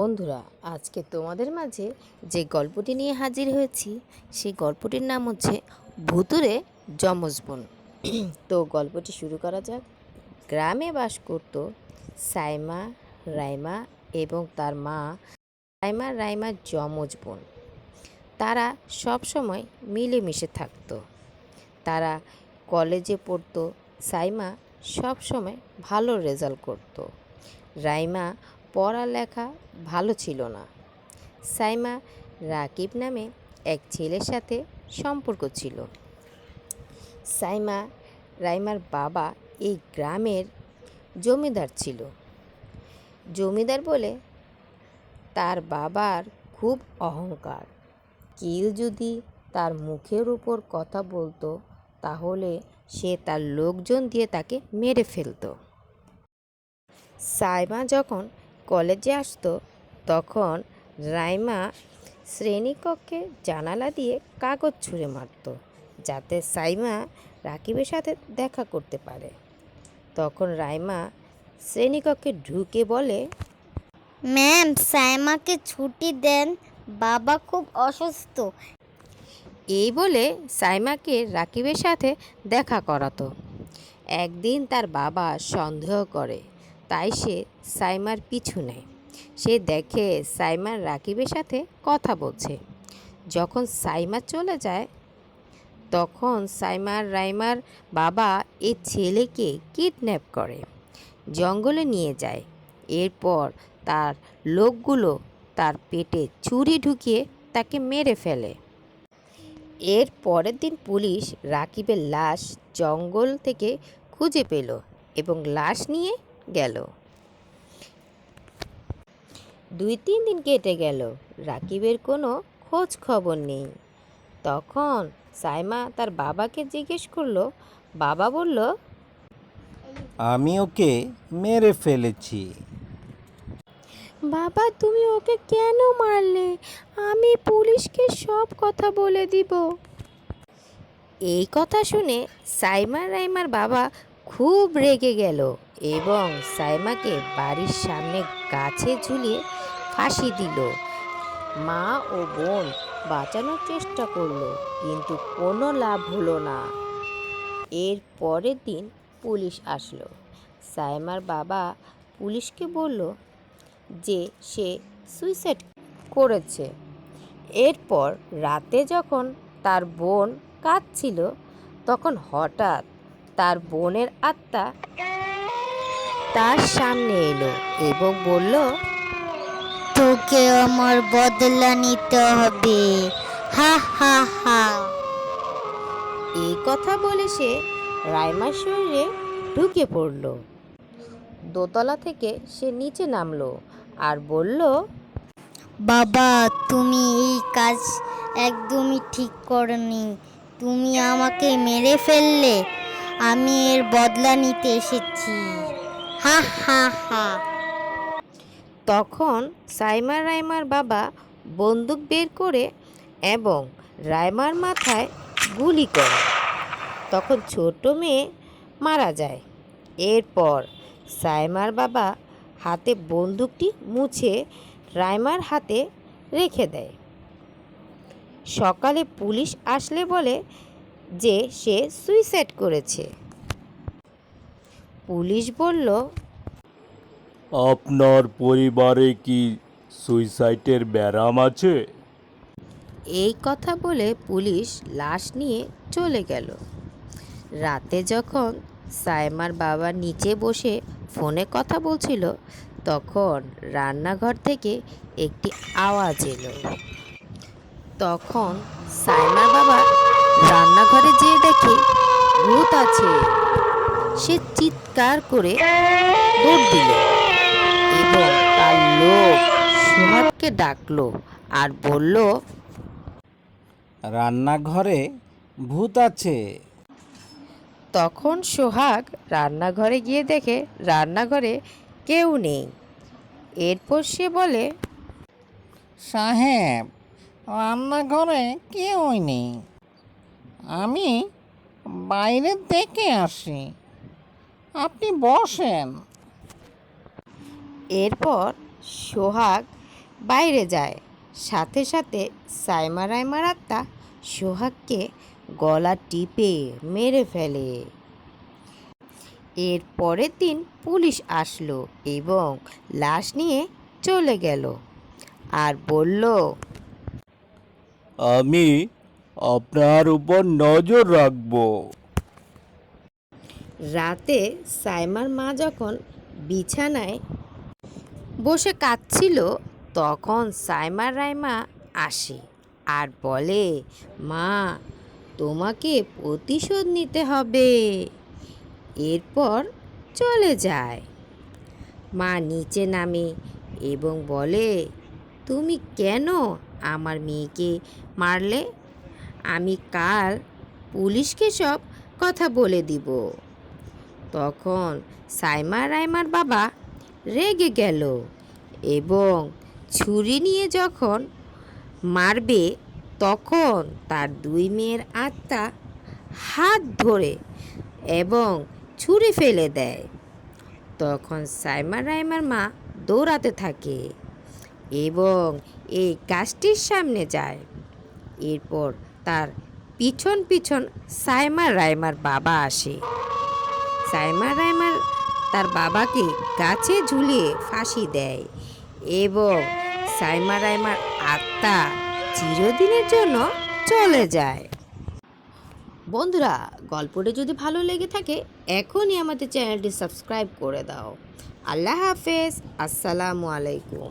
বন্ধুরা, আজকে তোমাদের মাঝে যে গল্পটি নিয়ে হাজির হয়েছি সেই গল্পটির নাম হচ্ছে ভুতুড়ে যমজ বোন। তো গল্পটি শুরু করা যাক। গ্রামে বাস করত সাইমা, রাইমা এবং তার মা। সাইমা রাইমার যমজ বোন। তারা সবসময় মিলেমিশে থাকতো। তারা কলেজে পড়তো। সাইমা সবসময় ভালো রেজাল্ট করত। রাইমা পড়ালেখা ভালো ছিল না। সাইমা রাকিব নামে এক ছেলের সাথে সম্পর্ক ছিল। সাইমা রাইমার বাবা এই গ্রামের জমিদার ছিল। জমিদার বলে তার বাবার খুব অহংকার। কেউ যদি তার মুখের উপর কথা বলতো তাহলে সে তার লোকজন দিয়ে তাকে মেরে ফেলতো। সাইমা যখন কলেজে আসতো তখন রাইমা শ্রেণীকক্ষে জানালা দিয়ে কাগজ ছুঁড়ে মারত যাতে সাইমা রাকিবের সাথে দেখা করতে পারে। তখন রাইমা শ্রেণীকক্ষে ঢুকে বলে, ম্যাম, সাইমাকে ছুটি দেন, বাবা খুব অসুস্থ। এই বলে সাইমাকে রাকিবের সাথে দেখা করাতো। একদিন তার বাবা সন্দেহ করে, তাই সে সাইমার পিছু নেয়। সে দেখে সাইমার রাকিবের সাথে কথা বলছে। যখন সাইমা চলে যায় তখন সাইমার রাইমার বাবা এই ছেলেকে কিডন্যাপ করে জঙ্গলে নিয়ে যায়। এরপর তার লোকগুলো তার পেটে ছুরি ঢুকিয়ে তাকে মেরে ফেলে। এর পরের দিন পুলিশ রাকিবের লাশ জঙ্গল থেকে খুঁজে পেল এবং লাশ নিয়ে গেল। 2-3 দিন কেটে গেল, রাকিবের কোনো খোঁজ খবর নেই। তখন সাইমা তার বাবাকে জিজ্ঞেস করলো। বাবা বলল, আমি ওকে মেরে ফেলেছি। বাবা, তুমি ওকে কেন মারলে? আমি পুলিশকে সব কথা বলে দিব। এই কথা শুনে সাইমা রাইমার বাবা খুব রেগে গেল এবং সাইমাকে বাড়ির সামনে গাছে ঝুলিয়ে ফাঁসি দিল। মা ও বোন বাঁচানোর চেষ্টা করলো কিন্তু কোনো লাভ হলো না। এর পরের দিন পুলিশ আসলো। সাইমার বাবা পুলিশকে বলল যে সে সুইসাইড করেছে। এরপর রাতে যখন তার বোন কাঁদছিল তখন হঠাৎ তার বোনের আত্মা তার সামনে এলো এবং বলল, তোকে আমার বদলা নিতে হবে, হা হা হা। এই কথা বলে সে রাইমার শরীরে ঢুকে পড়ল। দোতলা থেকে সে নিচে নামলো আর বলল, বাবা, তুমি এই কাজ একদমই ঠিক করনি। তুমি আমাকে মেরে ফেললে, আমি এর বদলা নিতে এসেছি, হা হা হা। তখন সাইমা রাইমার বাবা বন্দুক বের করে এবং রাইমার মাথায় গুলি করে। তখন ছোট মেয়ে মারা যায়। এরপর সাইমার বাবা হাতে বন্দুকটি মুছে রাইমার হাতে রেখে দেয়। সকালে পুলিশ আসলে বলে যে সে সুইসাইড করেছে। পুলিশ বলল, আপনার পরিবারে কি সুইসাইডের ব্যারাম আছে? এই কথা বলে পুলিশ লাশ নিয়ে চলে গেল। রাতে যখন সাইমার বাবা নিচে বসে ফোনে কথা বলছিল তখন রান্নাঘর থেকে একটি আওয়াজ এলো। তখন সাইমার বাবা রান্নাঘরে যেয়ে দেখে ভূত আছে। সে চিৎকার করে দৌড় দিল এবং তার লোক সোহাগকে ডাকলো আর বলল, রান্নাঘরে ভূত আছে। তখন সোহাগ রান্নাঘরে গিয়ে দেখে রান্নাঘরে কেউ নেই। এরপর সে বলে, সাহেব, রান্নাঘরে কেউই নেই, আমি বাইরে থেকে আসি, আপনি বসেন। এরপর সোহাগ বাইরে যায়। সাথে সাথে সাইমা রাইমার আত্মা সোহাগকে গলা টিপে মেরে ফেলে। এর পরের দিন পুলিশ আসলো এবং লাশ নিয়ে চলে গেল আর বলল, আমি আপনার উপর নজর রাখবো। রাতে সাইমার মা যখন বিছানায় বসে কাঁদছিল তখন সাইমার রাইমা আসে আর বলে, মা, তোমাকে প্রতিশোধ নিতে হবে। এরপর চলে যায়। মা নিচে নামে এবং বলে, তুমি কেন আমার মেয়েকে মারলে? আমি কাল পুলিশকে সব কথা বলে দিব। তখন সাইমা রাইমার বাবা রেগে গেল এবং ছুরি নিয়ে যখন মারবে তখন তার দুই মেয়ের আত্মা হাত ধরে এবং ছুরি ফেলে দেয়। তখন সাইমা রাইমার মা দৌড়াতে থাকে এবং এই গাছটির সামনে যায়। এরপর তার পিছন পিছন সাইমা রাইমার বাবা আসে। সাইমা রাইমার তার বাবাকে গাছে ঝুলিয়ে ফাঁসি দেয় এবং সাইমা রাইমার আত্মা চিরদিনের জন্য চলে যায়। বন্ধুরা, গল্পটি যদি ভালো লেগে থাকে এখনই আমাদের চ্যানেলটি সাবস্ক্রাইব করে দাও। আল্লাহ হাফেজ। আসসালামু আলাইকুম।